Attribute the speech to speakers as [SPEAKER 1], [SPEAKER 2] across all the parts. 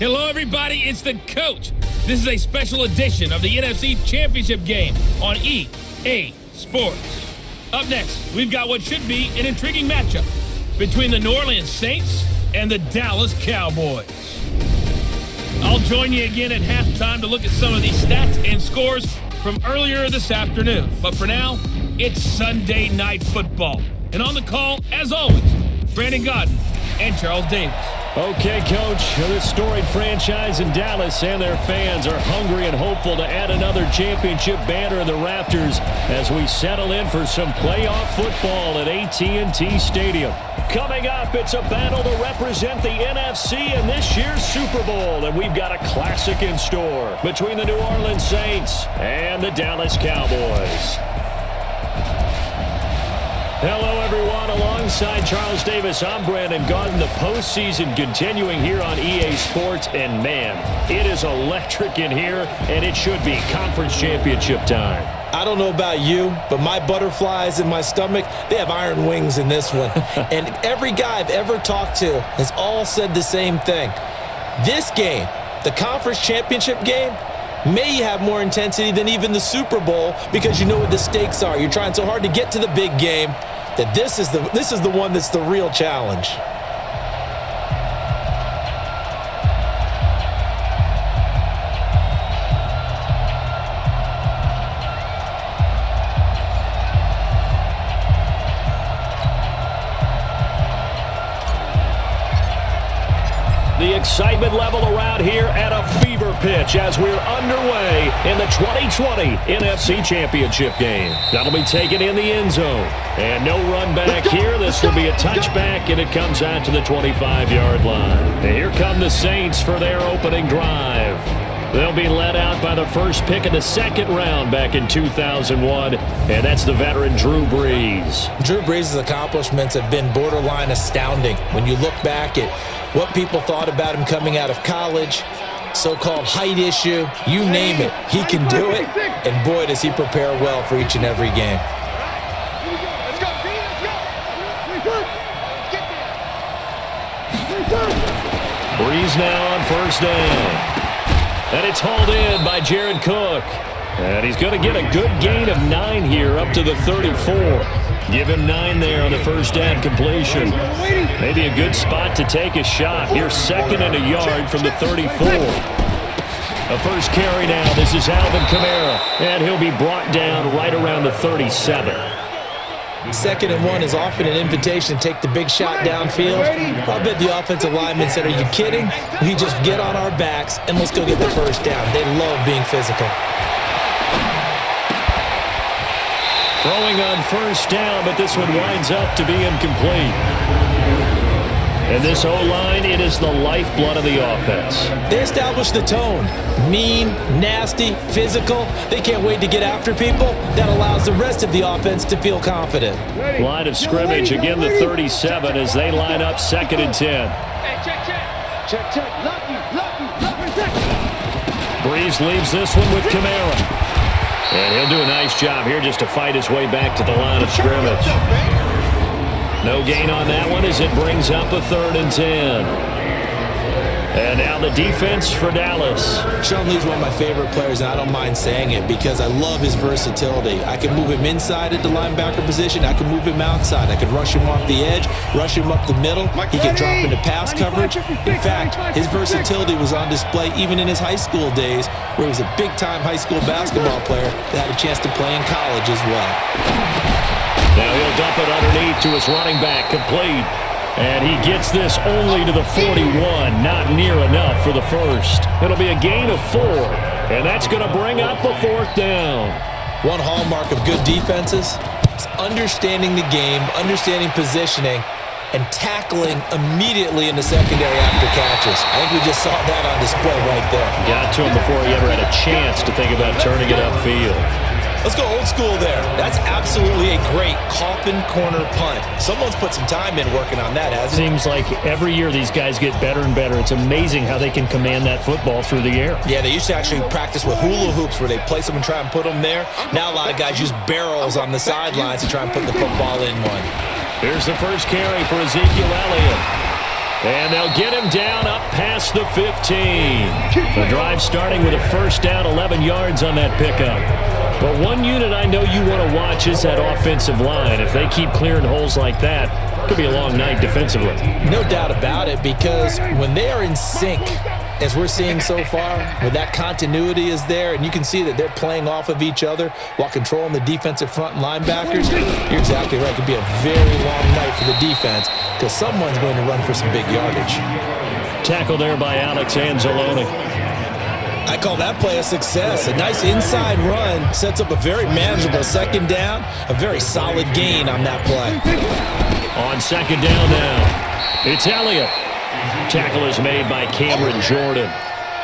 [SPEAKER 1] Hello, everybody. It's the coach. This is a special edition of the NFC Championship game on EA Sports. Up next, we've got what should be an intriguing matchup between the New Orleans Saints and the Dallas Cowboys. I'll join you again at halftime to look at some of these stats and scores from earlier this afternoon. But for now, it's Sunday Night Football. And on the call, as always, Brandon Godden and Charles Davis.
[SPEAKER 2] Okay, Coach, this storied franchise in Dallas and their fans are hungry and hopeful to add another championship banner in the rafters as we settle in for some playoff football at AT&T Stadium. Coming up, it's a battle to represent the NFC in this year's Super Bowl, and we've got a classic in store between the New Orleans Saints and the Dallas Cowboys. Hello, everyone. Alongside Charles Davis, I'm Brandon Godden. The postseason continuing here on EA Sports, and man, it is electric in here, and it should be conference championship time.
[SPEAKER 3] I don't know about you, but my butterflies in my stomach, they have iron wings in this one. And every guy I've ever talked to has all said the same thing. This game, the conference championship game, may have more intensity than even the Super Bowl because you know what the stakes are. You're trying so hard to get to the big game that this is the one that's the real challenge.
[SPEAKER 2] The excitement level around here at a fever pitch as we're underway in the 2020 NFC Championship game. That'll be taken in the end zone. And no run back here. This will be a touchback, and it comes out to the 25-yard line. And here come the Saints for their opening drive. They'll be led out by the first pick of the second round back in 2001, and that's the veteran Drew Brees.
[SPEAKER 3] Drew Brees' accomplishments have been borderline astounding when you look back at what people thought about him coming out of college, so-called height issue, you name it, he can do it, and boy, does he prepare well for each and every game.
[SPEAKER 2] Brees now on first down. And it's hauled in by Jared Cook. And he's going to get a good gain of 9 here up to the 34. Give him 9 there on the first down completion. Maybe a good spot to take a shot. Here's second and a yard from the 34. A first carry now. This is Alvin Kamara. And he'll be brought down right around the 37.
[SPEAKER 3] Second and 1 is often an invitation to take the big shot downfield. I bet the offensive linemen said, are you kidding? We just get on our backs and let's go get the first down. They love being physical.
[SPEAKER 2] Throwing on first down, but this one winds up to be incomplete. And this O-line, it is the lifeblood of the offense.
[SPEAKER 3] They establish the tone. Mean, nasty, physical. They can't wait to get after people. That allows the rest of the offense to feel confident.
[SPEAKER 2] Line of scrimmage, again the 37 as they line up second and 10.
[SPEAKER 4] Hey, check. Lucky.
[SPEAKER 2] Brees leaves this one with Kamara. And he'll do a nice job here just to fight his way back to the line of scrimmage. No gain on that one as it brings up a 3rd and 10. And now the defense for Dallas.
[SPEAKER 3] Sean Lee's one of my favorite players, and I don't mind saying it because I love his versatility. I can move him inside at the linebacker position. I can move him outside. I can rush him off the edge, rush him up the middle. He can drop into pass coverage. In fact, his versatility was on display even in his high school days, where he was a big-time high school basketball player that had a chance to play in college as well.
[SPEAKER 2] Now he'll dump it underneath to his running back, complete. And he gets this only to the 41, not near enough for the first. It'll be a gain of 4, and that's going to bring up a 4th down.
[SPEAKER 3] One hallmark of good defenses is understanding the game, understanding positioning, and tackling immediately in the secondary after catches. I think we just saw that on display right there.
[SPEAKER 2] Got to him before he ever had a chance to think about turning it upfield.
[SPEAKER 3] Let's go old school there. That's absolutely a great coffin corner punt. Someone's put some time in working on that, hasn't it?
[SPEAKER 5] Seems like every year these guys get better and better. It's amazing how they can command that football through the air.
[SPEAKER 3] Yeah, they used to actually practice with hula hoops where they place them and try and put them there. Now a lot of guys use barrels on the sidelines to try and put the football in one.
[SPEAKER 2] Here's the first carry for Ezekiel Elliott. And they'll get him down up past the 15. The drive starting with a first down, 11 yards on that pickup. But one unit I know you want to watch is that offensive line. If they keep clearing holes like that, it could be a long night defensively.
[SPEAKER 3] No doubt about it, because when they are in sync, as we're seeing so far, when that continuity is there, and you can see that they're playing off of each other while controlling the defensive front and linebackers, you're exactly right. It could be a very long night for the defense because someone's going to run for some big yardage.
[SPEAKER 2] Tackle there by Alex Anzalone.
[SPEAKER 3] I call that play a success. A nice inside run sets up a very manageable second down, a very solid gain on that play.
[SPEAKER 2] On second down now, it's Elliott. Tackle is made by Cameron Jordan.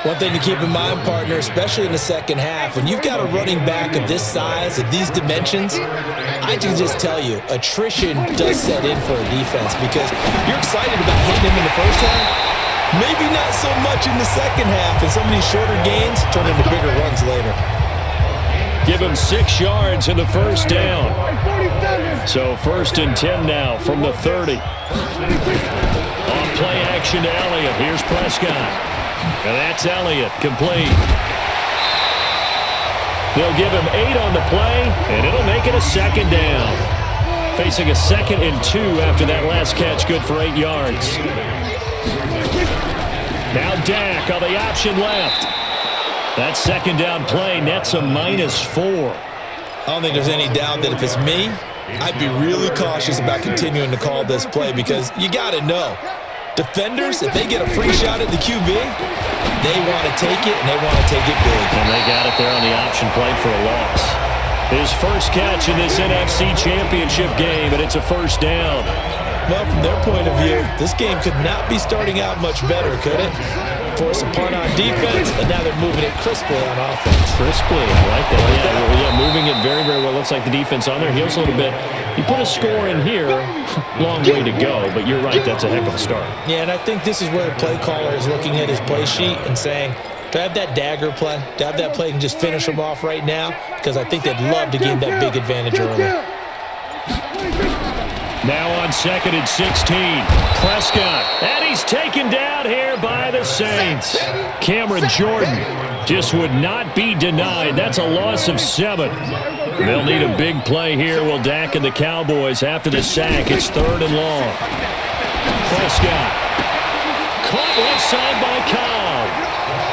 [SPEAKER 3] One thing to keep in mind, partner, especially in the second half, when you've got a running back of this size, of these dimensions, I can just tell you, attrition does set in for a defense because you're excited about hitting him in the first half. Maybe not so much in the second half, and some of these shorter gains turn into bigger runs later.
[SPEAKER 2] Give him 6 yards in the first down. So 1st and 10 now from the 30. On play action to Elliott. Here's Prescott. And that's Elliott, complete. They'll give him 8 on the play, and it'll make it a second down. Facing a 2nd and 2 after that last catch, good for 8 yards. Now Dak on the option left. That second down play nets a -4.
[SPEAKER 3] I don't think there's any doubt that if it's me, I'd be really cautious about continuing to call this play because you got to know, defenders, if they get a free shot at the QB, they want to take it, and they want to take it big.
[SPEAKER 2] And they got it there on the option play for a loss. His first catch in this NFC Championship game, and it's a first down.
[SPEAKER 3] Well, from their point of view, this game could not be starting out much better, could it? Force a punt on defense, and now they're moving it crisply on offense.
[SPEAKER 2] Crisply, I like that. Yeah, moving it very, very well. Looks like the defense on their heels a little bit. You put a score in here, long way to go, but you're right, that's a heck of a start.
[SPEAKER 3] Yeah, and I think this is where the play caller is looking at his play sheet and saying, do I have that dagger play? Do I have that play and just finish them off right now? Because I think they'd love to gain that big advantage early.
[SPEAKER 2] Now on 2nd and 16, Prescott, and he's taken down here by the Saints. Cameron Jordan just would not be denied. That's a loss of 7. They'll need a big play here. Will Dak and the Cowboys after the sack. It's 3rd and long. Prescott caught left side by Cobb.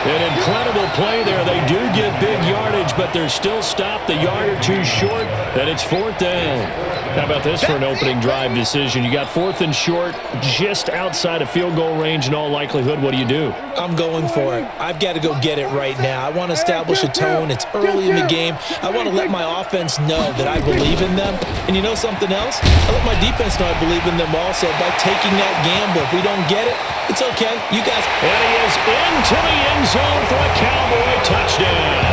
[SPEAKER 2] An incredible play there. They do get big yardage, but they're still stopped a yard or 2 short, and it's 4th down. How about this for an opening drive decision? You got 4th and short, just outside of field goal range in all likelihood. What do you do?
[SPEAKER 3] I'm going for it. I've got to go get it right now. I want to establish a tone. It's early in the game. I want to let my offense know that I believe in them. And you know something else? I let my defense know I believe in them also by taking that gamble. If we don't get it, it's okay. You guys.
[SPEAKER 2] And he is into the end zone for a Cowboy touchdown.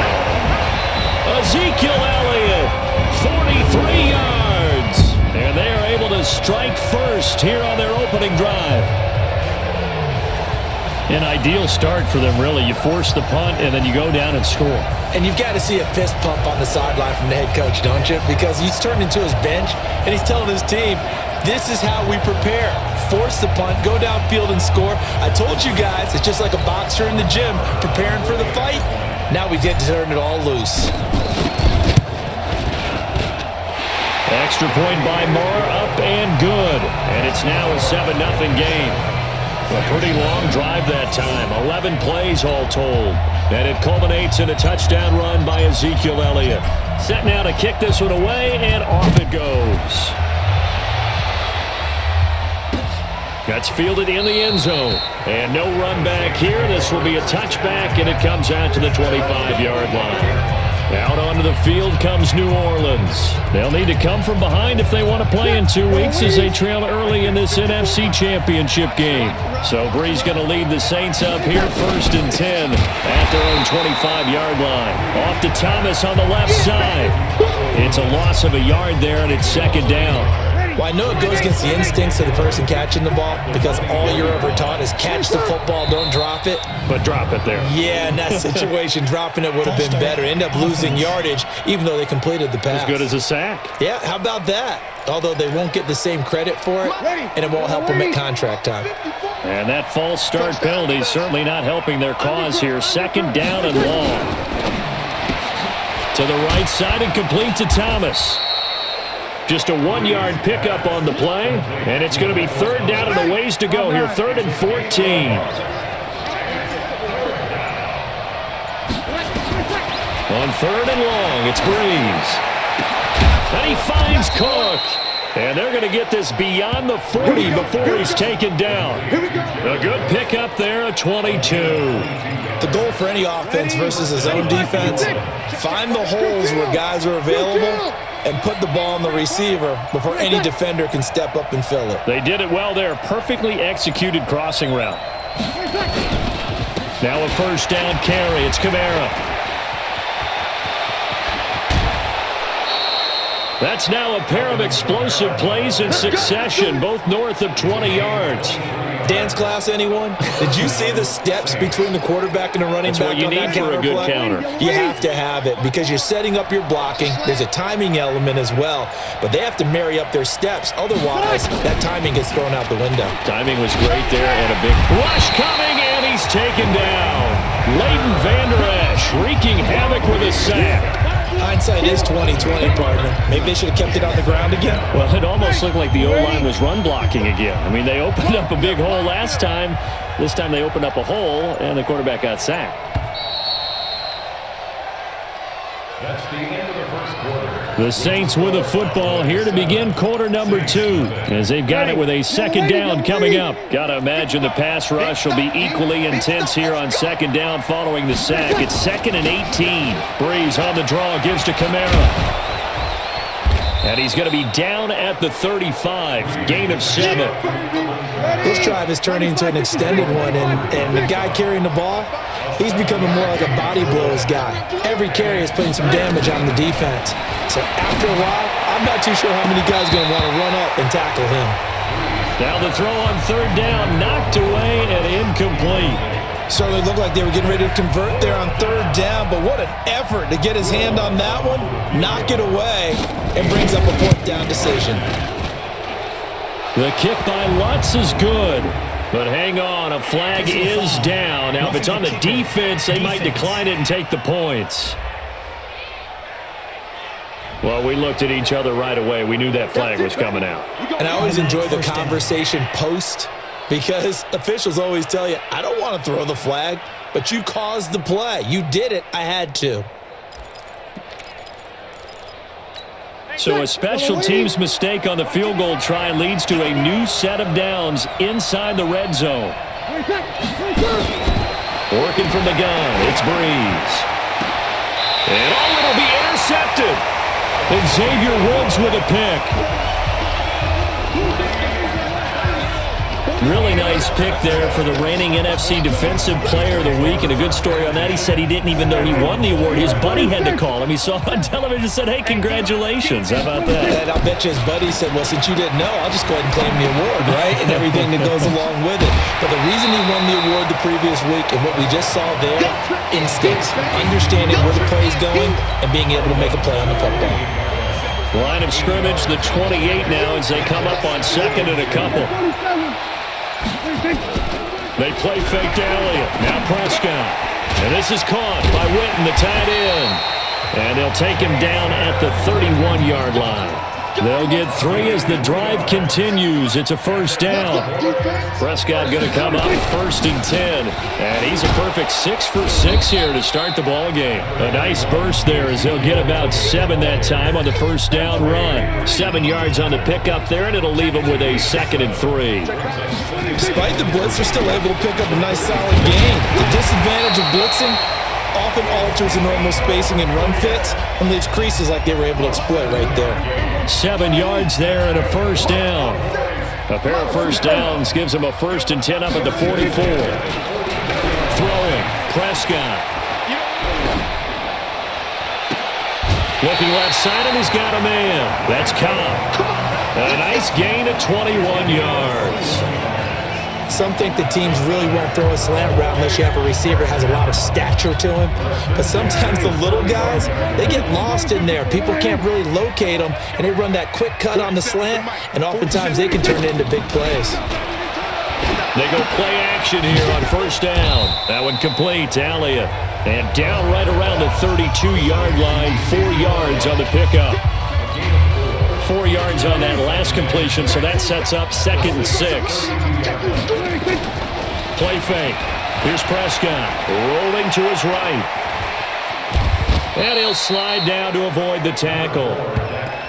[SPEAKER 2] Ezekiel Elliott, 43 yards. And they are able to strike first here on their opening drive. An ideal start for them, really. You force the punt, and then you go down and score.
[SPEAKER 3] And you've got to see a fist pump on the sideline from the head coach, don't you? Because he's turned into his bench, and he's telling his team, this is how we prepare. Force the punt, go downfield and score. I told you guys, it's just like a boxer in the gym preparing for the fight. Now we get to turn it all loose.
[SPEAKER 2] Extra point by Moore, up and good. And it's now a 7-0 game. A pretty long drive that time, 11 plays all told. And it culminates in a touchdown run by Ezekiel Elliott. Set now to kick this one away, and off it goes. That's fielded in the end zone. And no run back here. This will be a touchback, and it comes out to the 25-yard line. Out onto the field comes New Orleans. They'll need to come from behind if they want to play in 2 weeks as they trail early in this NFC Championship game. So Bree's going to lead the Saints up here 1st and 10 at their own 25-yard line. Off to Thomas on the left side. It's a loss of a yard there, and it's 2nd down.
[SPEAKER 3] Well, I know it goes against the instincts of the person catching the ball because all you're ever taught is catch the football, don't drop it.
[SPEAKER 2] But drop it there.
[SPEAKER 3] Yeah, in that situation, dropping it would have been better. End up losing yardage, even though they completed the pass.
[SPEAKER 2] As good as a sack.
[SPEAKER 3] Yeah, how about that? Although they won't get the same credit for it, and it won't help them at contract time.
[SPEAKER 2] And that false start penalty is certainly not helping their cause here. Second down and long. To the right side and complete to Thomas. Just a 1-yard pickup on the play. And it's going to be third down and a ways to go here. 3rd and 14. On 3rd and long, it's Breeze. And he finds Cook. And they're going to get this beyond the 40 before he's taken down. A good pickup there, a 22.
[SPEAKER 3] The goal for any offense versus his own defense, find the holes where guys are available and put the ball on the receiver before any defender can step up and fill it.
[SPEAKER 2] They did it well there. Perfectly executed crossing route. Now a first down carry. It's Kamara. That's now a pair of explosive plays in succession, both north of 20 yards.
[SPEAKER 3] Dance class, anyone? Did you see the steps between the quarterback and the running back on that counter play?
[SPEAKER 2] That's what you need for a good counter.
[SPEAKER 3] You have to have it because you're setting up your blocking. There's a timing element as well, but they have to marry up their steps. Otherwise, that timing gets thrown out the window.
[SPEAKER 2] Timing was great there, and a big rush coming, and he's taken down. Leighton Vander Esch wreaking havoc with a sack.
[SPEAKER 3] Hindsight is 20/20, partner. Maybe they should have kept it on the ground again.
[SPEAKER 2] Well, it almost looked like the O-line was run blocking again. I mean, they opened up a big hole last time. This time they opened up a hole, and the quarterback got sacked.
[SPEAKER 6] That's the end of the first quarter.
[SPEAKER 2] The Saints with a football here to begin quarter number 2, as they've got it with a second down coming up. Got to imagine the pass rush will be equally intense here on second down following the sack. It's 2nd and 18. Breeze on the draw, gives to Kamara. And he's going to be down at the 35, gain of 7.
[SPEAKER 3] This drive is turning into an extended one, and the guy carrying the ball, he's becoming more like a body blows guy. Every carry is putting some damage on the defense. So after a while, I'm not too sure how many guys are going to want to run up and tackle him.
[SPEAKER 2] Now the throw on third down, knocked away and incomplete.
[SPEAKER 3] Certainly looked like they were getting ready to convert there on third down, but what an effort to get his hand on that one, knock it away, and brings up a 4th down decision.
[SPEAKER 2] The kick by Lutz is good. But hang on, a flag is down. Now, if it's on the defense, they might decline it and take the points. Well, we looked at each other right away. We knew that flag was coming out.
[SPEAKER 3] And I always enjoy the conversation post because officials always tell you, I don't want to throw the flag, but you caused the play. You did it. I had to.
[SPEAKER 2] So a special teams mistake on the field goal try leads to a new set of downs inside the red zone. Working from the gun, it's Breeze. And it'll be intercepted. And Xavier Woods with a pick. Really nice pick there for the reigning NFC Defensive Player of the Week. And a good story on that. He said he didn't even know he won the award. His buddy had to call him. He saw on television and said, hey, congratulations. How about that?
[SPEAKER 3] And I'll bet you his buddy said, well, since you didn't know, I'll just go ahead and claim the award, right? And everything that goes along with it. But the reason he won the award the previous week and what we just saw there, instincts, understanding where the play is going, and being able to make a play on the football.
[SPEAKER 2] Line of scrimmage, the 28 now as they come up on 2nd and a couple. They play fake to Elliott. Now Prescott. And this is caught by Witten, the tight end. And they'll take him down at the 31-yard line. They'll get 3 as the drive continues. It's a first down. Prescott going to come up 1st and 10. And he's a perfect 6 for 6 here to start the ball game. A nice burst there as they'll get about 7 that time on the first down run. 7 yards on the pickup there, and it'll leave them with a 2nd and 3.
[SPEAKER 3] Despite the blitz, they're still able to pick up a nice solid gain. The disadvantage of blitzing often alters the normal spacing and run fits and leaves creases like they were able to exploit right there.
[SPEAKER 2] 7 yards there and a first down. A pair of first downs gives them a 1st and 10 up at the 44. Throwing, Prescott. Looking left side, and he's got a man. That's Cobb. A nice gain of 21 yards.
[SPEAKER 3] Some think the teams really won't throw a slant route unless you have a receiver that has a lot of stature to him. But sometimes the little guys, they get lost in there. People can't really locate them, and they run that quick cut on the slant, and oftentimes they can turn it into big plays.
[SPEAKER 2] They go play action here on first down. That one complete to Elliott. And down right around the 32-yard line, 4 yards on the pickup. 4 yards on that last completion, so that sets up 2nd and 6. Play fake. Here's Prescott, rolling to his right. And he'll slide down to avoid the tackle.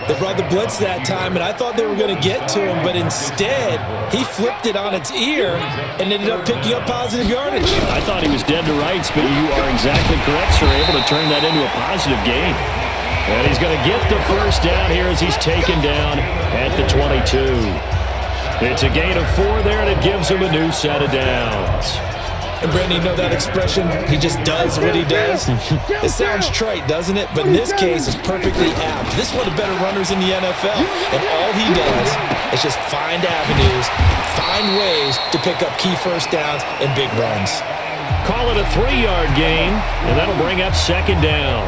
[SPEAKER 3] They brought the blitz that time, and I thought they were going to get to him, but instead, he flipped it on its ear and ended up picking up positive yardage.
[SPEAKER 2] I thought he was dead to rights, but you are exactly correct, sir. Able to turn that into a positive gain. And he's going to get the first down here as he's taken down at the 22. It's a gain of 4 there, and it gives him a new set of downs.
[SPEAKER 3] And Brandon, you know that expression, he just does what he does? It sounds trite, doesn't it? But in this case, it's perfectly apt. This is one of the better runners in the NFL. And all he does is just find avenues, find ways to pick up key first downs and big runs.
[SPEAKER 2] Call it a 3-yard gain, and that'll bring up 2nd down.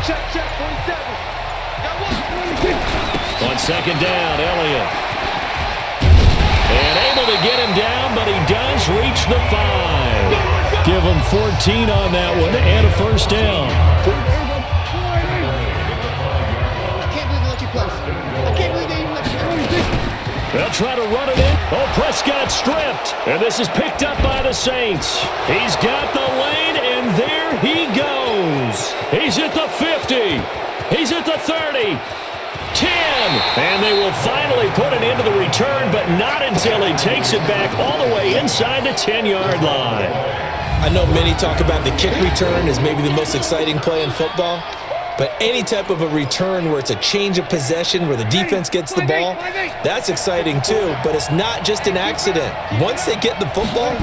[SPEAKER 4] Check, 47.
[SPEAKER 2] On 2nd down, Elliott. And able to get him down, but he does reach the 5. Give him 14 on that one and a first down.
[SPEAKER 4] I can't believe they let you close. I can't believe they even let you close.
[SPEAKER 2] They'll try to run it in. Oh, Prescott stripped. And this is picked up by the Saints. He's got the lane, and there he goes. He's at the 50. He's at the 30. 10, and they will finally put an end to the return, but not until he takes it back all the way inside the 10-yard line.
[SPEAKER 3] I know many talk about the kick return as maybe the most exciting play in football, but any type of a return where it's a change of possession, where the defense gets the ball, that's exciting too, but it's not just an accident. Once they get the football,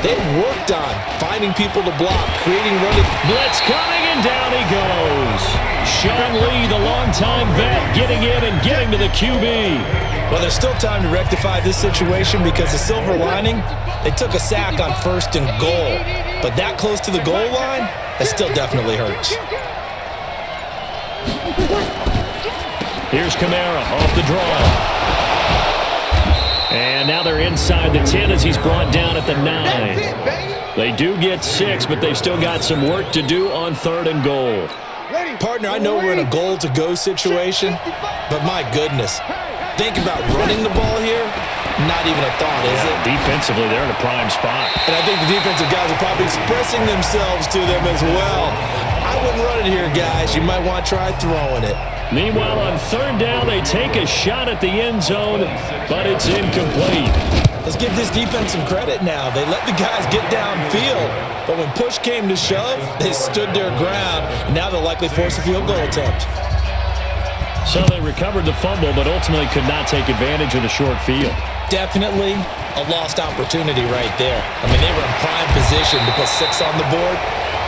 [SPEAKER 3] they've worked on finding people to block, creating running.
[SPEAKER 2] Blitz coming, and down he goes. Sean Lee, the longtime vet, getting in and getting to the QB.
[SPEAKER 3] Well, there's still time to rectify this situation because the silver lining, they took a sack on 1st and goal. But that close to the goal line, that still definitely hurts.
[SPEAKER 2] Here's Kamara off the draw. And now they're inside the 10 as he's brought down at the 9. They do get 6, but they've still got some work to do on 3rd and goal.
[SPEAKER 3] Partner, I know we're in a goal-to-go situation, but my goodness, think about running the ball here. Not even a thought, is it?
[SPEAKER 2] Defensively, they're in a prime spot.
[SPEAKER 3] And I think the defensive guys are probably expressing themselves to them as well. I wouldn't run it here, guys. You might want to try throwing it.
[SPEAKER 2] Meanwhile, on 3rd down, they take a shot at the end zone, but it's incomplete.
[SPEAKER 3] Let's give this defense some credit now. They let the guys get downfield, but when push came to shove, they stood their ground, and now they'll likely force a field goal attempt.
[SPEAKER 2] So they recovered the fumble, but ultimately could not take advantage of the short field.
[SPEAKER 3] Definitely a lost opportunity right there. I mean, they were in prime position to put 6 on the board,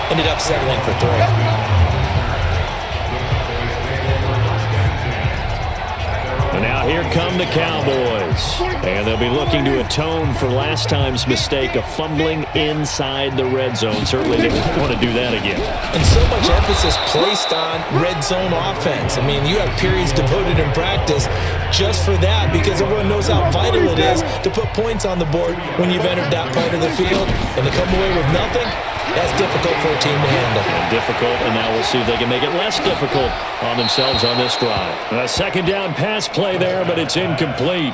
[SPEAKER 3] ended up settling for 3.
[SPEAKER 2] And now here come the Cowboys. And they'll be looking to atone for last time's mistake of fumbling inside the red zone. Certainly they don't want to do that again.
[SPEAKER 3] And so much emphasis placed on red zone offense. I mean, you have periods devoted in practice just for that because everyone knows how vital it is to put points on the board when you've entered that part of the field. And to come away with nothing, that's difficult for a team to handle.
[SPEAKER 2] And difficult, and now we'll see if they can make it less difficult on themselves on this drive. A 2nd down pass play there, but it's incomplete.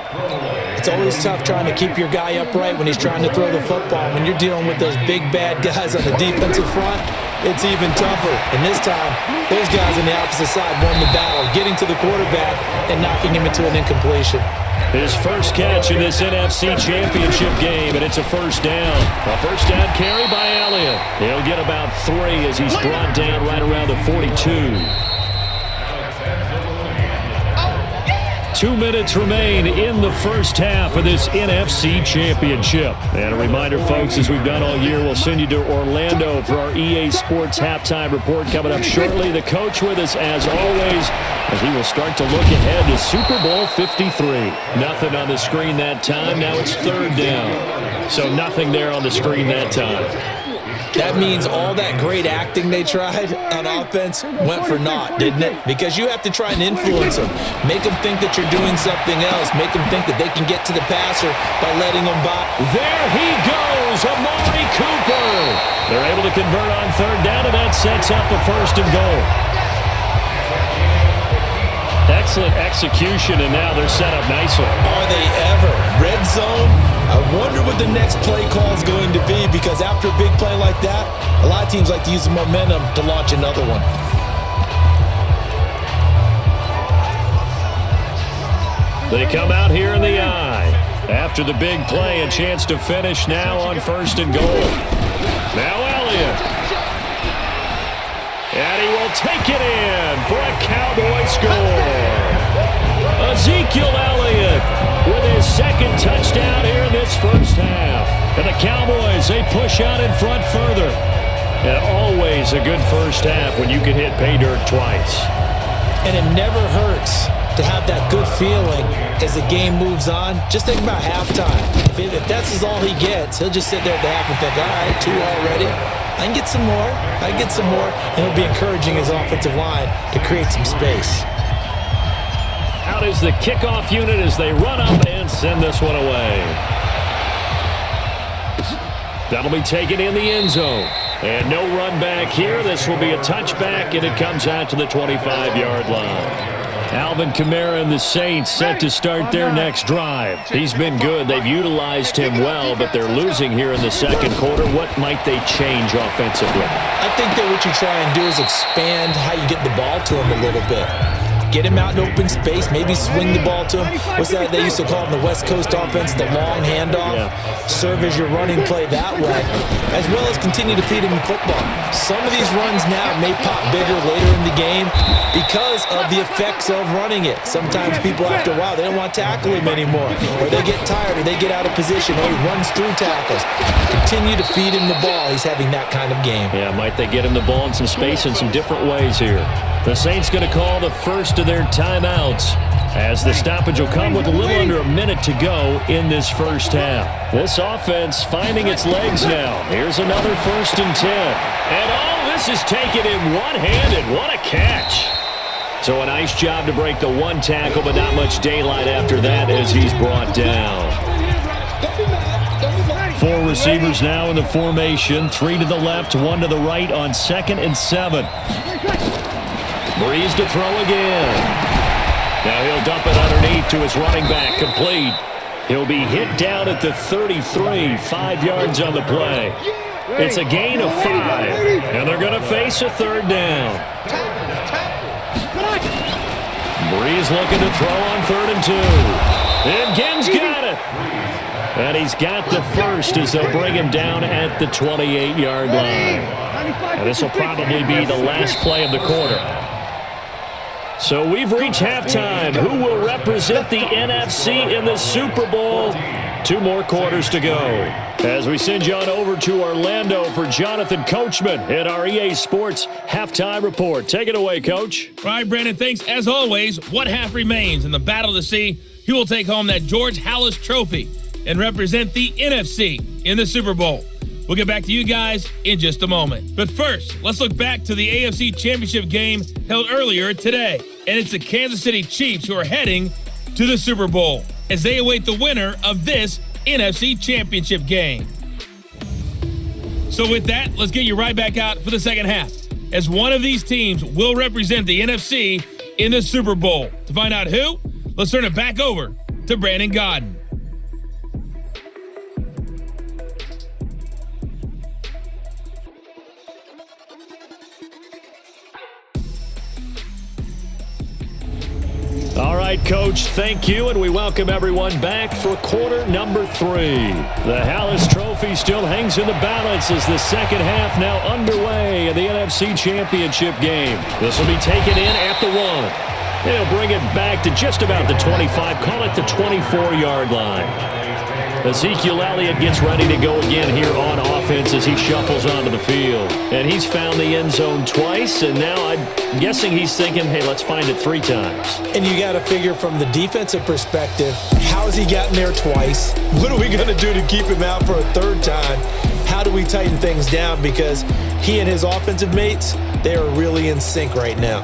[SPEAKER 3] It's always tough trying to keep your guy upright when he's trying to throw the football. When you're dealing with those big, bad guys on the defensive front, it's even tougher. And this time, those guys on the opposite side won the battle, getting to the quarterback and knocking him into an incompletion.
[SPEAKER 2] His first catch in this NFC Championship game, and it's a first down. A first down carry by Elliott. He'll get about 3 as he's brought down right around the 42. 2 minutes remain in the first half of this NFC Championship. And a reminder, folks, as we've done all year, we'll send you to Orlando for our EA Sports halftime report coming up shortly. The coach with us, as always, as he will start to look ahead to Super Bowl 53. Nothing on the screen that time. Now it's 3rd down. So nothing there on the screen that time.
[SPEAKER 3] That means all that great acting they tried on offense went for naught, didn't it? Because you have to try and influence them. Make them think that you're doing something else. Make them think that they can get to the passer by letting them by.
[SPEAKER 2] There he goes, Amari Cooper. They're able to convert on third down, and that sets up a 1st and goal. Excellent execution, and now they're set up nicely.
[SPEAKER 3] Are they ever? Red zone? I wonder what the next play call is going to be, because after a big play like that, a lot of teams like to use the momentum to launch another one.
[SPEAKER 2] They come out here in the eye. After the big play, a chance to finish now on 1st and goal. Now Elliott. And he will take it in for a Cowboy score. Ezekiel Elliott with his 2nd touchdown here in this first half. And the Cowboys, they push out in front further. And always a good first half when you can hit pay dirt twice.
[SPEAKER 3] And it never hurts to have that good feeling as the game moves on. Just think about halftime. If that's all he gets, he'll just sit there at the half and think, all right, 2 already. I can get some more. I can get some more. And he'll be encouraging his offensive line to create some space.
[SPEAKER 2] Out is the kickoff unit as they run up and send this one away. That'll be taken in the end zone. And no run back here. This will be a touchback, and it comes out to the 25-yard line. Alvin Kamara and the Saints set to start their next drive. He's been good. They've utilized him well, but they're losing here in the second quarter. What might they change offensively?
[SPEAKER 3] I think that what you try and do is expand how you get the ball to him a little bit. Get him out in open space, maybe swing the ball to him. What's that they used to call in the West Coast offense, the long handoff? Yeah. Serve as your running play that way, as well as continue to feed him the football. Some of these runs now may pop bigger later in the game because of the effects of running it. Sometimes people, after a while, they don't want to tackle him anymore, or they get tired, or they get out of position, or he runs through tackles. Continue to feed him the ball. He's having that kind of game.
[SPEAKER 2] Yeah, might they get him the ball in some space in some different ways here. The Saints going to call the first of their timeouts as the stoppage will come with a little under a minute to go in this first half. This offense finding its legs now. Here's another 1st and 10. And all this is taken in one-handed. What a catch. So a nice job to break the one tackle, but not much daylight after that as he's brought down. 4 receivers now in the formation. 3 to the left, 1 to the right on 2nd and 7. Breeze to throw again. Now he'll dump it underneath to his running back. Complete. He'll be hit down at the 33. 5 yards on the play. It's a gain of 5. And they're going to face a 3rd down. Breeze looking to throw on 3rd and 2. And Gibbs got it. And he's got the first as they'll bring him down at the 28-yard line. And this will probably be the last play of the quarter. So we've reached halftime. Who will represent the NFC in the Super Bowl? 2 more quarters to go. As we send you on over to Orlando for Jonathan Coachman at our EA Sports Halftime Report. Take it away, Coach.
[SPEAKER 1] All right, Brandon, thanks. As always, what half remains in the battle to see who will take home that George Halas Trophy and represent the NFC in the Super Bowl. We'll get back to you guys in just a moment. But first, let's look back to the AFC Championship game held earlier today. And it's the Kansas City Chiefs who are heading to the Super Bowl as they await the winner of this NFC Championship game. So with that, let's get you right back out for the second half, as one of these teams will represent the NFC in the Super Bowl. To find out who, let's turn it back over to Brandon Godden.
[SPEAKER 2] All right, Coach, thank you, and we welcome everyone back for quarter number 3. The Halas Trophy still hangs in the balance as the second half now underway in the NFC Championship game. This will be taken in at the 1. They'll bring it back to just about the 25, call it the 24-yard line. Ezekiel Elliott gets ready to go again here on offense as he shuffles onto the field. And he's found the end zone twice, and now I'm guessing he's thinking, hey, let's find it 3 times.
[SPEAKER 3] And you got to figure from the defensive perspective, how has he gotten there twice? What are we going to do to keep him out for a 3rd time? How do we tighten things down because he and his offensive mates, they are really in sync right now.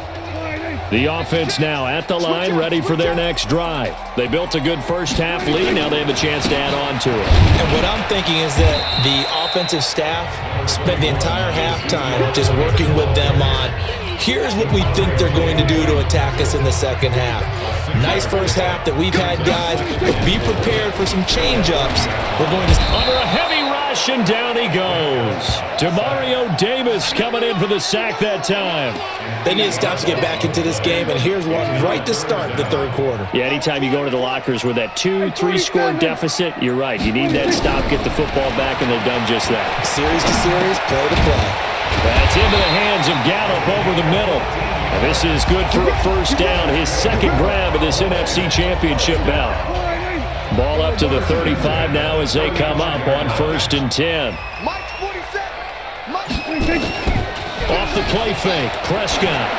[SPEAKER 2] The offense now at the line, ready for their next drive. They built a good first-half lead. Now they have a chance to add on to it.
[SPEAKER 3] And what I'm thinking is that the offensive staff spent the entire halftime just working with them on, here's what we think they're going to do to attack us in the second half. Nice first half that we've had, guys, but be prepared for some change-ups. We're going to...
[SPEAKER 2] Under a heavy rush, and down he goes. Demario Davis coming in for the sack that time.
[SPEAKER 3] They need to stop to get back into this game, and here's one right to start the third quarter.
[SPEAKER 2] Yeah, anytime you go to the lockers with that 2-3 score deficit, you're right. You need that stop, get the football back, and they've done just that.
[SPEAKER 3] Series to series, play to play.
[SPEAKER 2] That's into the hands of Gallup over the middle. And this is good for a first down, his second grab of this NFC Championship bout. Ball up to the 35 now as they come up on 1st and 10. Off the play fake, Prescott.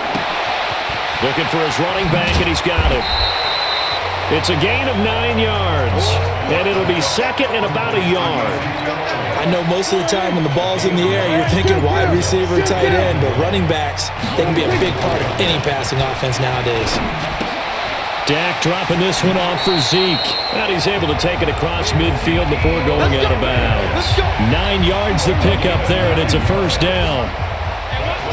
[SPEAKER 2] Looking for his running back, and he's got it. It's a gain of 9 yards, and it'll be second and about a yard.
[SPEAKER 3] I know most of the time when the ball's in the air, you're thinking wide receiver, tight end, but running backs, they can be a big part of any passing offense nowadays.
[SPEAKER 2] Dak dropping this one off for Zeke. And he's able to take it across midfield before going out of bounds. 9 yards to pick up there, and it's a first down.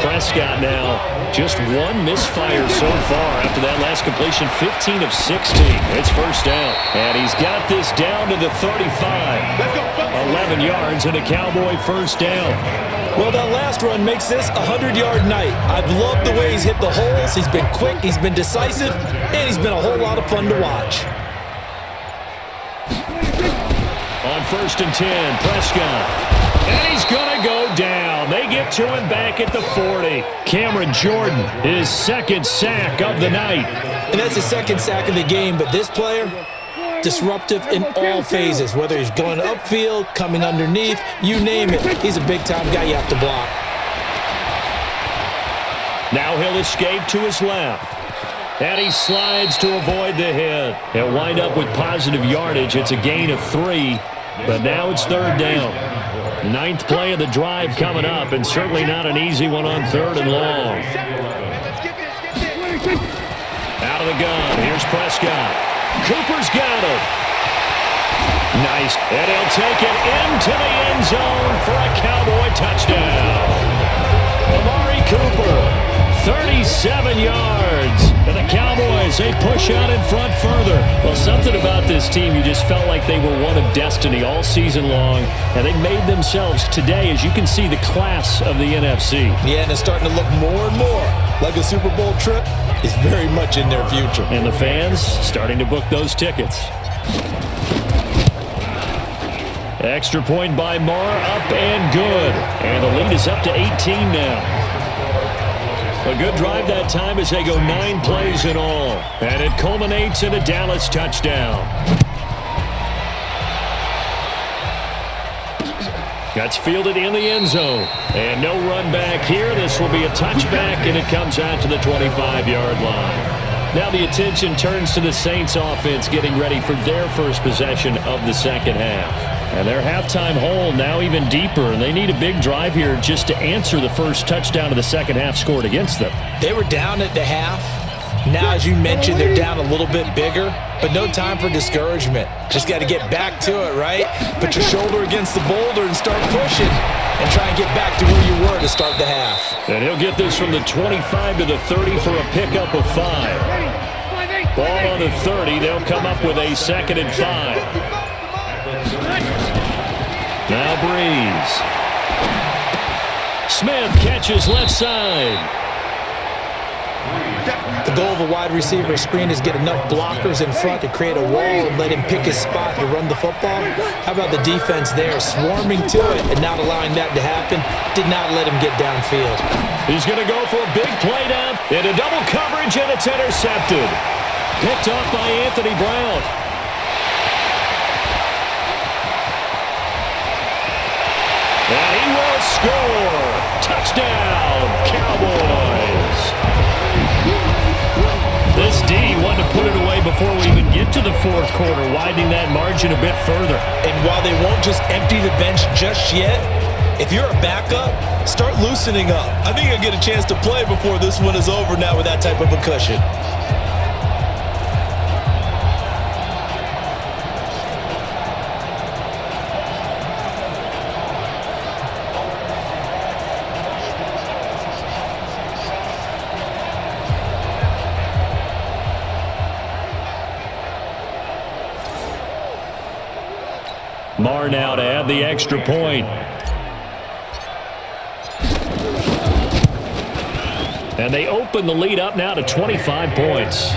[SPEAKER 2] Prescott now, just one misfire so far after that last completion, 15 of 16. It's first down. And he's got this down to the 35. 11 yards and a Cowboy first down.
[SPEAKER 3] Well, that last run makes this a 100-yard night. I've loved the way he's hit the holes. He's been quick, he's been decisive, and he's been a whole lot of fun to watch.
[SPEAKER 2] On 1st and 10, Prescott. And he's going to go down. They get to him back at the 40. Cameron Jordan, his second sack of the night.
[SPEAKER 3] And that's his second sack of the game, but this player, disruptive in all phases, whether he's going upfield, coming underneath, you name it. He's a big-time guy you have to block.
[SPEAKER 2] Now he'll escape to his left. And he slides to avoid the hit. He'll wind up with positive yardage. It's a gain of 3, but now it's third down. 9th play of the drive coming up, and certainly not an easy one on 3rd and long. Out of the gun, here's Prescott. Cooper's got it. Nice. And he'll take it into the end zone for a Cowboy touchdown. Amari Cooper, 37 yards. And the Cowboys, they push out in front further. Well, something about this team, you just felt like they were one of destiny all season long. And they made themselves today, as you can see, the class of the NFC.
[SPEAKER 3] Yeah, and it's starting to look more and more like a Super Bowl trip is very much in their future.
[SPEAKER 2] And the fans starting to book those tickets. Extra point by Marr, up and good. And the lead is up to 18 now. A good drive that time as they go 9 plays in all. And it culminates in a Dallas touchdown. That's fielded in the end zone. And no run back here. This will be a touchback, and it comes out to the 25-yard line. Now the attention turns to the Saints offense getting ready for their first possession of the second half. And their halftime hole now even deeper, and they need a big drive here just to answer the first touchdown of the second half scored against them.
[SPEAKER 3] They were down at the half. Now, as you mentioned, they're down a little bit bigger, but no time for discouragement. Just got to get back to it, right? Put your shoulder against the boulder and start pushing and try and get back to where you were to start the half.
[SPEAKER 2] And he'll get this from the 25 to the 30 for a pickup of 5. Ball on the 30. They'll come up with a 2nd and 5. Now Breeze. Smith catches left side.
[SPEAKER 3] The goal of a wide receiver screen is get enough blockers in front to create a wall and let him pick his spot to run the football. How about the defense there, swarming to it and not allowing that to happen? Did not let him get downfield.
[SPEAKER 2] He's going to go for a big play down into double coverage, and it's intercepted. Picked off by Anthony Brown. And he will score. Touchdown, Cowboys. This D wanted to put it away before we even get to the fourth quarter, widening that margin a bit further.
[SPEAKER 3] And while they won't just empty the bench just yet, If you're a backup, start loosening up. I think you'll get a chance to play before this one is over now with that type of a cushion.
[SPEAKER 2] Marr now to add the extra point. And they open the lead up now to 25 points.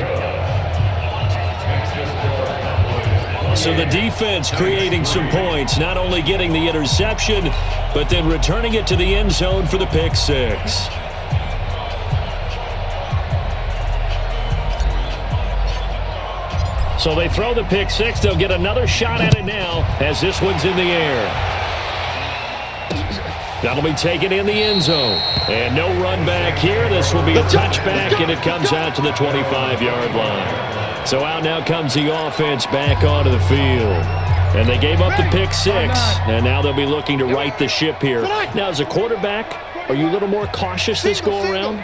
[SPEAKER 2] So the defense creating some points, not only getting the interception, but then returning it to the end zone for the pick six. So they throw the pick six. They'll get another shot at it now as this one's in the air. That'll be taken in the end zone. And no run back here. This will be a touchback, and it comes out to the 25-yard line. So out now comes the offense back onto the field. And they gave up the pick six, and now they'll be looking to right the ship here. Now, as a quarterback, are you a little more cautious this go-around?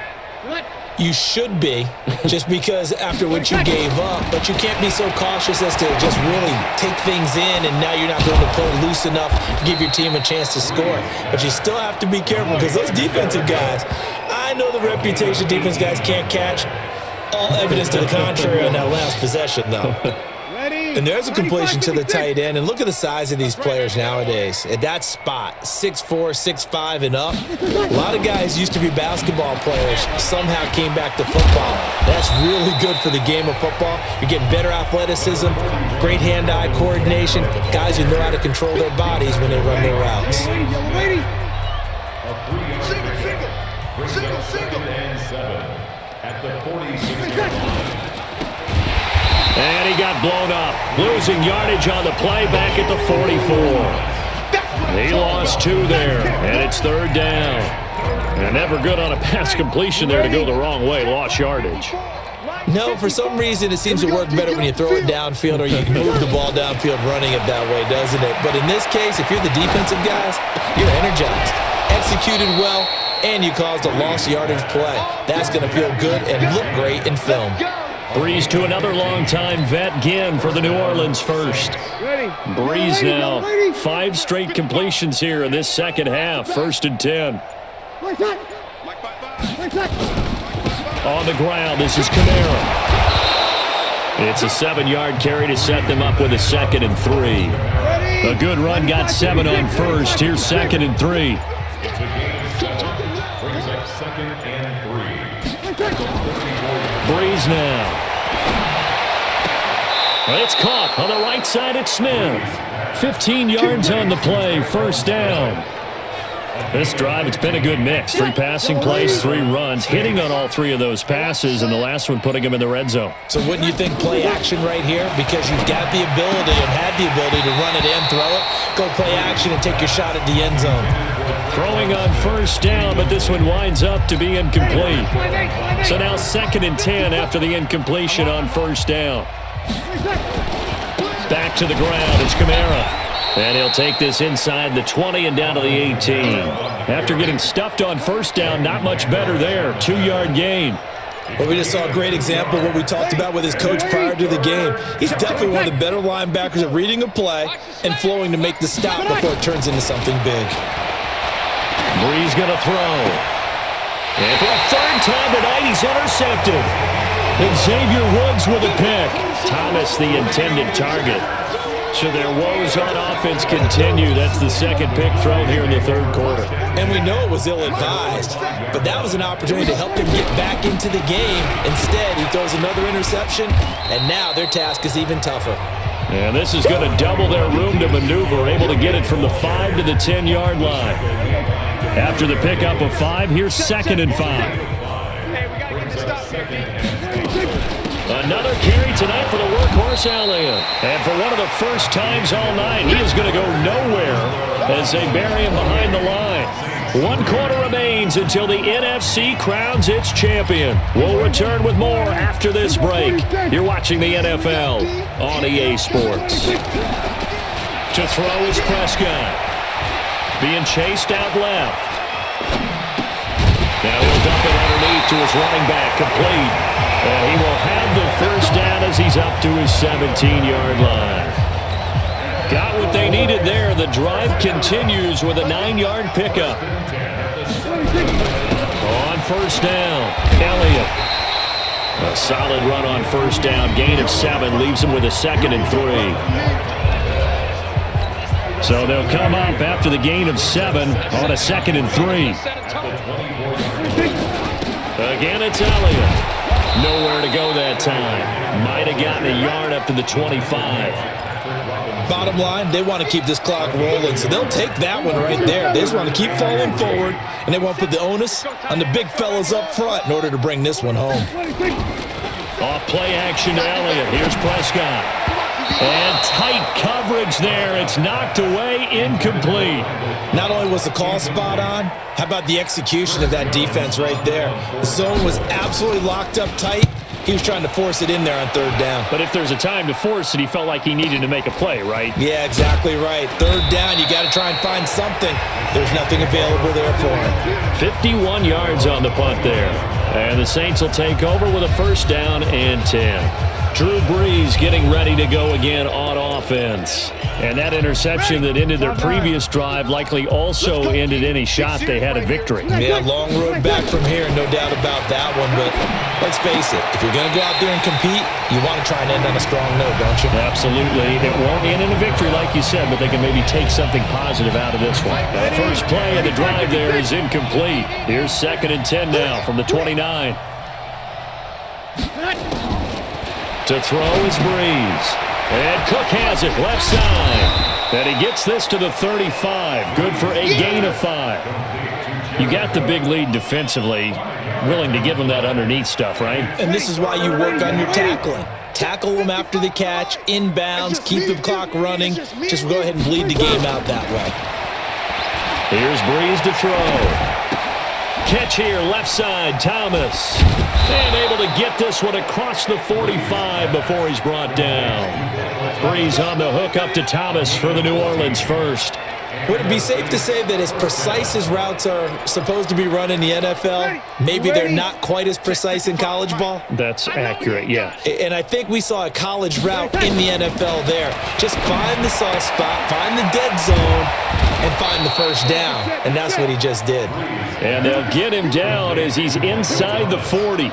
[SPEAKER 3] You should be, just because after what you gave up, but you can't be so cautious as to just really take things in, and now you're not going to play loose enough to give your team a chance to score. But you still have to be careful because those defensive guys, I know the reputation defense guys can't catch. All evidence to the contrary on that last possession, though. And there's a completion to the tight end. And look at the size of these players nowadays. At that spot, 6'4", 6'5", and up. A lot of guys used to be basketball players, somehow came back to football. That's really good for the game of football. You're getting better athleticism, great hand-eye coordination, guys who know how to control their bodies when they run their routes.
[SPEAKER 6] Single and 7 at the 46-yard line.
[SPEAKER 2] And he got blown up, losing yardage on the play back at the 44. He lost 2 there, and it's third down. And never good on a pass completion there to go the wrong way, lost yardage.
[SPEAKER 3] No, for some reason it seems to work better when you throw it downfield or you move the ball downfield running it that way, doesn't it? But in this case, if you're the defensive guys, you're energized, executed well, and you caused a lost yardage play. That's going to feel good and look great in film.
[SPEAKER 2] Breeze to another long-time vet, Ginn for the New Orleans first. Breeze now, 5 straight completions here in this second half, 1st and 10. On the ground, this is Kamara. It's a 7-yard carry to set them up with a 2nd and 3. A good run got 7 on first. Here's 2nd and 3.
[SPEAKER 6] Brings up 2nd and 3.
[SPEAKER 2] Breeze now. It's caught on the right side at Smith. 15 yards on the play, 1st down. This drive, it's been a good mix. 3 passing plays, 3 runs, hitting on all 3 of those passes, and the last one putting him in the red zone.
[SPEAKER 3] So wouldn't you think play action right here? Because you've got the ability and had the ability to run it in, throw it, go play action, and take your shot at the end zone.
[SPEAKER 2] Throwing on 1st down, but this one winds up to be incomplete. So now 2nd and 10 after the incompletion on 1st down. Back to the ground, it's Kamara. And he'll take this inside the 20 and down to the 18. After getting stuffed on 1st down, not much better there. 2-yard gain.
[SPEAKER 3] Well, we just saw a great example of what we talked about with his coach prior to the game. He's definitely one of the better linebackers at reading a play and flowing to make the stop before it turns into something big.
[SPEAKER 2] Breeze going to throw. And for a 3rd time tonight, he's intercepted. And Xavier Woods with a pick. Thomas the intended target. So their woes on offense continue. That's the 2nd pick thrown here in the 3rd quarter.
[SPEAKER 3] And we know it was ill-advised, but that was an opportunity to help them get back into the game. Instead, he throws another interception, and now their task is even tougher.
[SPEAKER 2] And this is going to double their room to maneuver, able to get it from the 5 to the 10-yard line. After the pickup of 5, here's 2nd and 5. Another carry tonight for the workhorse Allen. And for one of the first times all night, he is going to go nowhere as they bury him behind the line. 1 quarter remains until the NFC crowns its champion. We'll return with more after this break. You're watching the NFL on EA Sports. To throw is Prescott. being chased out left. Now he'll dump it underneath to his running back, complete. And he will have the first down as he's up to his 17-yard line. Got what they needed there. The drive continues with a 9-yard pickup. On first down, Elliott. A solid run on first down. Gain of 7 leaves him with a 2nd and 3. So they'll come up after the gain of 7 on a 2nd and 3. Again, it's Elliott. Nowhere to go that time. Might have gotten a yard up to the 25.
[SPEAKER 3] Bottom line, they want to keep this clock rolling, so they'll take that one right there. They just want to keep falling forward, and they want to put the onus on the big fellas up front in order to bring this one home.
[SPEAKER 2] Off play action to Elliott. Here's Prescott. And tight coverage there. It's knocked away, incomplete.
[SPEAKER 3] Not only was the call spot on, how about the execution of that defense right there? The zone was absolutely locked up tight. He was trying to force it in there on 3rd down.
[SPEAKER 5] But if there's a time to force it, he felt like he needed to make a play, right?
[SPEAKER 3] Yeah, exactly right. 3rd down, you got to try and find something. There's nothing available there for him.
[SPEAKER 2] 51 yards on the punt there. And the Saints will take over with a first down and 10. Drew Brees getting ready to go again on offense. And that interception that ended their previous drive likely also ended any shot they had at victory.
[SPEAKER 3] Yeah, long road back from here, no doubt about that one. But let's face it, if you're going to go out there and compete, you want to try and end on a strong note, don't you?
[SPEAKER 2] Absolutely. It won't end in a victory like you said, but they can maybe take something positive out of this one. The first play of the drive there is incomplete. Here's 2nd and 10 now from the 29. To throw is Brees. And Cook has it left side. And he gets this to the 35. Good for a gain of 5. You got the big lead defensively. Willing to give him that underneath stuff, right?
[SPEAKER 3] And this is why you work on your tackling. Tackle them after the catch, inbounds, keep the clock running. Just go ahead and bleed the game out that way.
[SPEAKER 2] Here's Brees to throw. Catch here, left side, Thomas. And able to get this one across the 45 before he's brought down. Brees on the hook up to Thomas for the New Orleans first.
[SPEAKER 3] Would it be safe to say that as precise as routes are supposed to be run in the NFL, maybe they're not quite as precise in college ball?
[SPEAKER 5] That's accurate, yeah.
[SPEAKER 3] And I think we saw a college route in the NFL there. Just find the soft spot, find the dead zone, and find the first down. And that's what he just did.
[SPEAKER 2] And they'll get him down as he's inside the 40.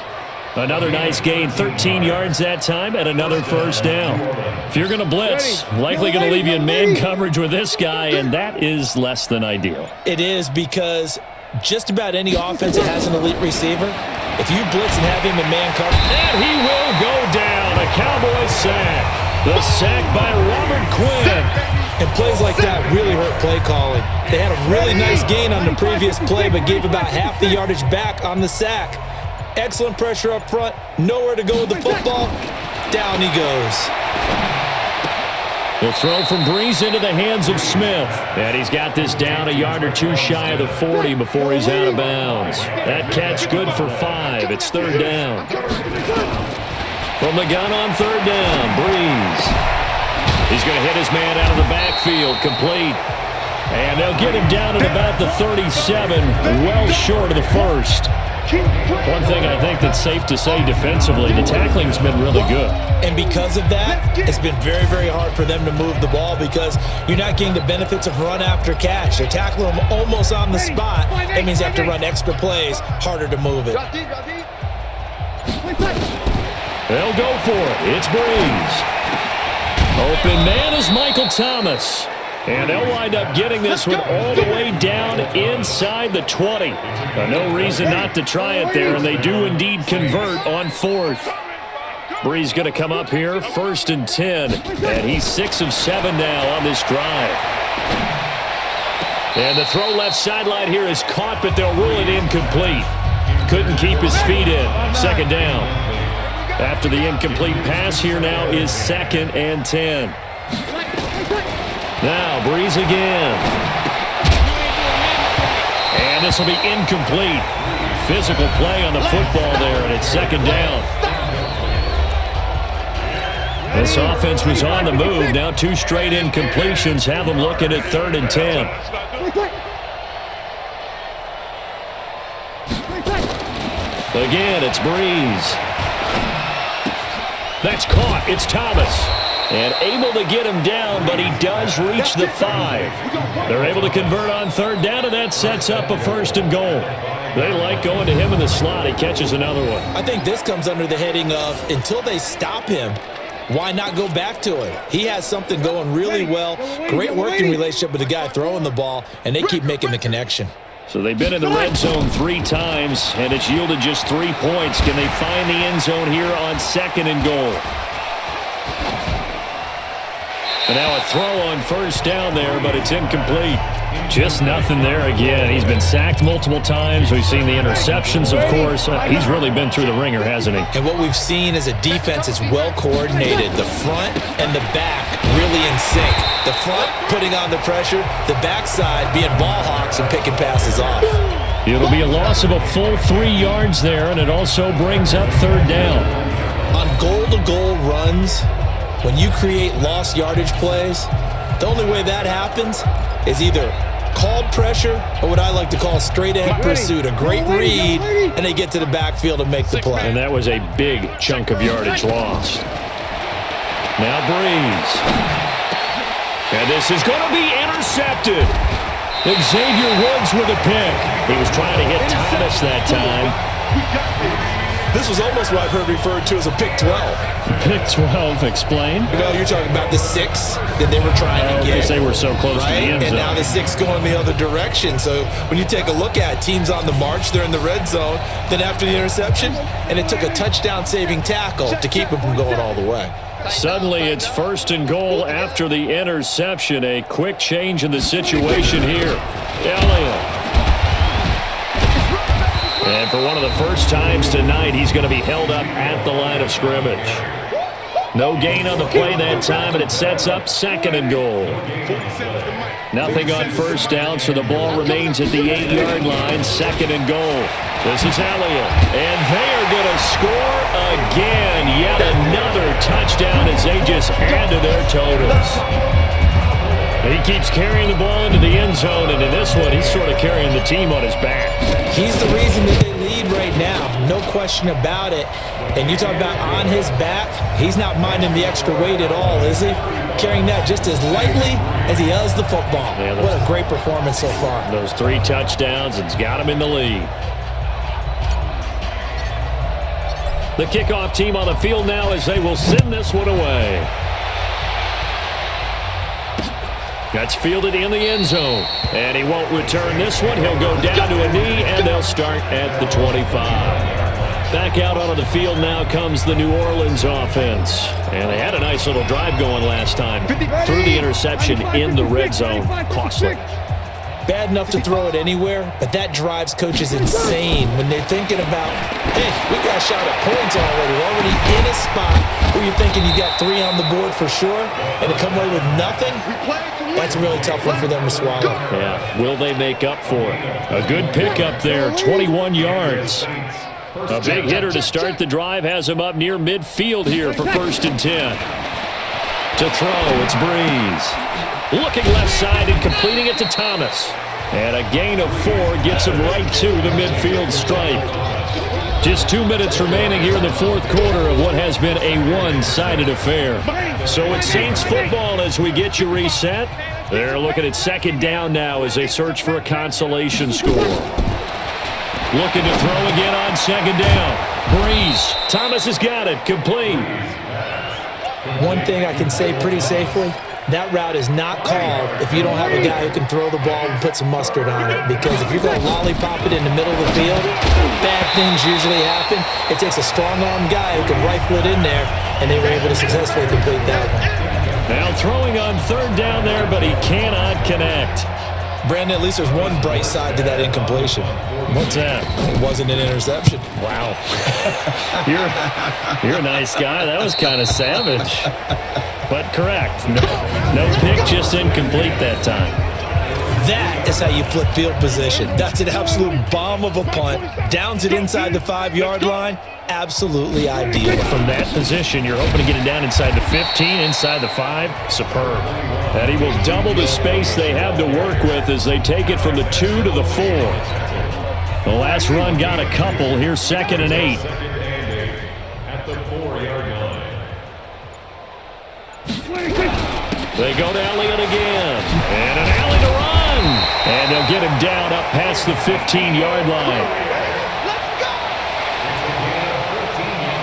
[SPEAKER 2] Another nice gain, 13 yards that time, and another first down. If you're going to blitz, likely going to leave you in man coverage with this guy, and that is less than ideal.
[SPEAKER 3] It is, because just about any offense that has an elite receiver, if you blitz and have him in man coverage,
[SPEAKER 2] and he will go down. A Cowboys sack. The sack by Robert Quinn.
[SPEAKER 3] And plays like that really hurt play calling. They had a really nice gain on the previous play, but gave about half the yardage back on the sack. Excellent pressure up front. Nowhere to go with the football. Down he goes.
[SPEAKER 2] The throw from Brees into the hands of Smith. And he's got this down a yard or two shy of the 40 before he's out of bounds. That catch good for 5. It's 3rd down. From the gun on 3rd down, Brees. He's going to hit his man out of the backfield, complete. And they'll get him down at about the 37, well short of the first. One thing I think that's safe to say defensively, the tackling's been really good.
[SPEAKER 3] And because of that, it's been very, very hard for them to move the ball because you're not getting the benefits of run after catch. They're tackling them almost on the spot. That means they have to run extra plays, harder to move it.
[SPEAKER 2] They'll go for it. It's Brees. Open man is Michael Thomas. And they'll wind up getting this one all the way down inside the 20. No reason not to try it there, and they do indeed convert on 4th. Brees going to come up here, 1st and 10. And he's 6 of 7 now on this drive. And the throw left sideline here is caught, but they'll rule it incomplete. Couldn't keep his feet in. 2nd down. After the incomplete pass, here now is 2nd and 10. Now, Brees again. And this will be incomplete. Physical play on the football there, and it's 2nd down. This offense was on the move. Now 2 straight incompletions have them looking at 3rd and 10. Again, it's Breeze. That's caught. It's Thomas. And able to get him down, but he does reach the 5. They're able to convert on third down, and that sets up a 1st and goal. They like going to him in the slot. He catches another one.
[SPEAKER 3] I think this comes under the heading of until they stop him, why not go back to him? He has something going really well. Great working relationship with the guy throwing the ball, and they keep making the connection.
[SPEAKER 2] So they've been in the red zone 3 times, and it's yielded just 3 points. Can they find the end zone here on 2nd and goal? And now a throw on 1st down there, but it's incomplete.
[SPEAKER 5] Just nothing there again. He's been sacked multiple times. We've seen the interceptions, of course. He's really been through the ringer, hasn't he?
[SPEAKER 3] And what we've seen is a defense that's well coordinated. The front and the back really in sync. The front putting on the pressure, the backside being ball hawks and picking passes off.
[SPEAKER 5] It'll be a loss of a full 3 yards there, and it also brings up 3rd down.
[SPEAKER 3] On goal-to-goal runs, when you create lost yardage plays, the only way that happens is either called pressure or what I like to call straight-ahead pursuit, a great read, and they get to the backfield and make the play.
[SPEAKER 2] And that was a big chunk of yardage lost. Now Breeze. And this is going to be intercepted. Xavier Woods with a pick. He was trying to hit Thomas that time.
[SPEAKER 3] This was almost what I've heard referred to as a pick 12.
[SPEAKER 5] Pick 12, explain.
[SPEAKER 3] You know, you're talking about the 6 that they were trying to get.
[SPEAKER 5] Because they were so close to the end zone.
[SPEAKER 3] And now the 6 going the other direction. So when you take a look at teams on the march, they're in the red zone. Then after the interception, and it took a touchdown-saving tackle to keep them from going all the way.
[SPEAKER 2] Suddenly it's 1st and goal after the interception. A quick change in the situation here. Elliott. And for one of the first times tonight, he's going to be held up at the line of scrimmage. No gain on the play that time, and it sets up 2nd and goal. Nothing on 1st down, so the ball remains at the 8-yard line. 2nd and goal. This is Elliott. And they are going to score again. Yet another touchdown as they just add to their totals. And he keeps carrying the ball into the end zone, and in this one, he's sort of carrying the team on his back.
[SPEAKER 3] He's the reason that they lead right now, no question about it. And you talk about on his back, he's not minding the extra weight at all, is he? Carrying that just as lightly as he does the football. Yeah, what a great performance so far.
[SPEAKER 2] Those 3 touchdowns, it's got him in the lead. The kickoff team on the field now as they will send this one away. That's fielded in the end zone. And he won't return this one. He'll go down to a knee, and they'll start at the 25. Back out onto the field now comes the New Orleans offense. And they had a nice little drive going last time. Threw the interception in the red zone. Costly.
[SPEAKER 3] Bad enough to throw it anywhere, but that drives coaches insane when they're thinking about, hey, we got a shot at points already. We're already in a spot where you're thinking you got 3 on the board for sure, and to come away with nothing, that's a really tough one for them to swallow.
[SPEAKER 2] Yeah, will they make up for it? A good pickup there, 21 yards. A big hitter to start the drive has him up near midfield here for 1st and 10. To throw, it's Breeze. Looking left side and completing it to Thomas. And a gain of 4 gets him right to the midfield stripe. Just 2 minutes remaining here in the 4th quarter of what has been a one-sided affair. So it's Saints football as we get you reset. They're looking at 2nd down now as they search for a consolation score. Looking to throw again on 2nd down. Breeze. Thomas has got it. Complete.
[SPEAKER 3] One thing I can say pretty safely, that route is not called if you don't have a guy who can throw the ball and put some mustard on it. Because if you're going to lollipop it in the middle of the field, bad things usually happen. It takes a strong-arm guy who can rifle it in there, and they were able to successfully complete that one.
[SPEAKER 2] Now throwing on 3rd down there, but he cannot connect.
[SPEAKER 3] Brandon, at least there's one bright side to that incompletion.
[SPEAKER 5] What's that?
[SPEAKER 3] It wasn't an interception.
[SPEAKER 5] Wow. You're a nice guy. That was kind of savage. But correct. No pick, just incomplete that time.
[SPEAKER 3] That is how you flip field position. That's an absolute bomb of a punt. Downs it inside the 5-yard line, absolutely ideal.
[SPEAKER 5] From that position, you're hoping to get it down inside the 15, inside the 5. Superb. And he will double the space they have to work with as they take it from the 2 to the 4. The last run got a couple. Here's 2nd and 8.
[SPEAKER 6] At the 4-yard line.
[SPEAKER 5] They go to Elliott again. And an alley to run. And they'll get him down up past the 15-yard line.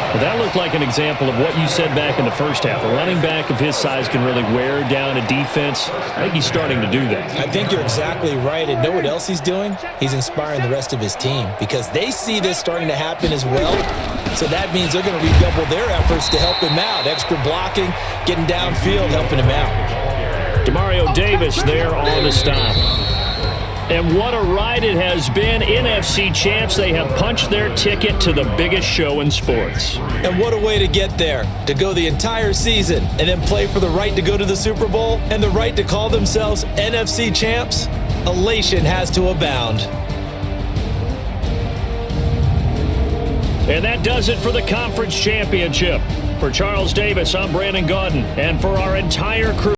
[SPEAKER 5] Well, that looked like an example of what you said back in the first half. A running back of his size can really wear down a defense. I think he's starting to do that.
[SPEAKER 3] I think you're exactly right. And know what else he's doing? He's inspiring the rest of his team because they see this starting to happen as well. So that means they're going to redouble their efforts to help him out. Extra blocking, getting downfield, helping him out.
[SPEAKER 5] Demario Davis there on the stop. And what a ride it has been. NFC champs, they have punched their ticket to the biggest show in sports.
[SPEAKER 3] And what a way to get there, to go the entire season and then play for the right to go to the Super Bowl and the right to call themselves NFC champs. Elation has to abound.
[SPEAKER 5] And that does it for the conference championship. For Charles Davis, I'm Brandon Gaudin. And for our entire crew,